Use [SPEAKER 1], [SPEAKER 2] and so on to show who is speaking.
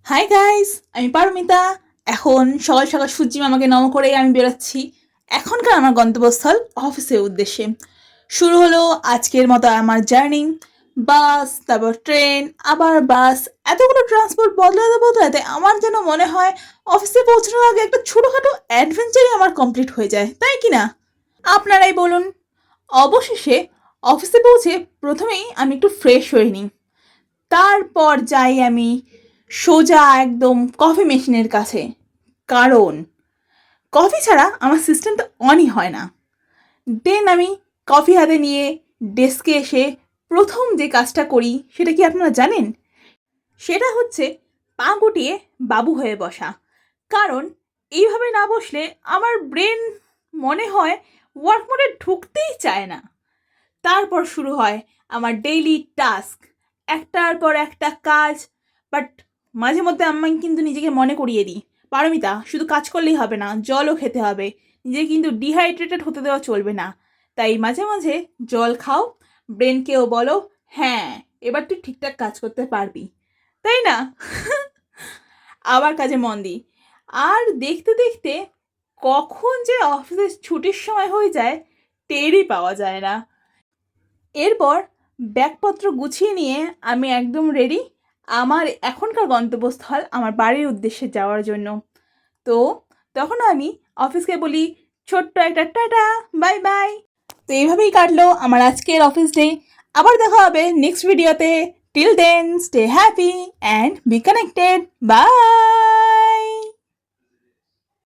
[SPEAKER 1] Hi guys, আমি পারমিতা। এখন সকাল সকাল সূর্যি মামাকে নম করে আমি বেরোচ্ছি এখনকার আমার গন্তব্যস্থল অফিসের উদ্দেশ্যে। শুরু হলো আজকের মতো আমার জার্নি। বাস, তারপর ট্রেন, আবার বাস, এতগুলো ট্রান্সপোর্ট বদলাতে বদলাতে আমার যেন মনে হয় অফিসে পৌঁছানোর আগে একটা ছোটোখাটো অ্যাডভেঞ্চারই আমার কমপ্লিট হয়ে যায়, তাই কি না? আপনারাই বলুন। অবশেষে অফিসে পৌঁছে প্রথমেই আমি একটু ফ্রেশ হয়ে নিই। তারপর যাই আমি সোজা একদম কফি মেশিনের কাছে, কারণ কফি ছাড়া আমার সিস্টেমটা অনই হয় না। দেন আমি কফি হাতে নিয়ে ডেস্কে এসে প্রথম যে কাজটা করি সেটা কি আপনারা জানেন? সেটা হচ্ছে পা গুটিয়ে বাবু হয়ে বসা। কারণ এইভাবে না বসলে আমার ব্রেন মনে হয় ওয়ার্ক মোডে ঢুকতেই চায় না। তারপর শুরু হয় আমার ডেইলি টাস্ক, একটার পর একটা কাজ। বাট মাঝে মধ্যে আমি কিন্তু নিজেকে মনে করিয়ে দিই, পারমিতা শুধু কাজ করলেই হবে না, জলও খেতে হবে। নিজে কিন্তু ডিহাইড্রেটেড হতে দেওয়া চলবে না। তাই মাঝে মাঝে জল খাও, ব্রেনকেও বলো হ্যাঁ এবার তুই ঠিকঠাক কাজ করতে পারবি, তাই না? আবার কাজে মন দিই। আর দেখতে দেখতে কখন যে অফিসের ছুটির সময় হয়ে যায় টেরই পাওয়া যায় না। এরপর ব্যাগপত্র গুছিয়ে নিয়ে আমি একদম রেডি আমার এখনকার গন্তব্যস্থল আমার বাড়ির উদ্দেশ্যে যাওয়ার জন্য। তো তখন আমি অফিসকে বলি ছোট্ট একটা টাটা, বাই বাই। তো এইভাবেই কাটলো আমার আজকের অফিস ডে। আবার দেখা হবে নেক্সট ভিডিওতে। Till then stay happy and be connected. By.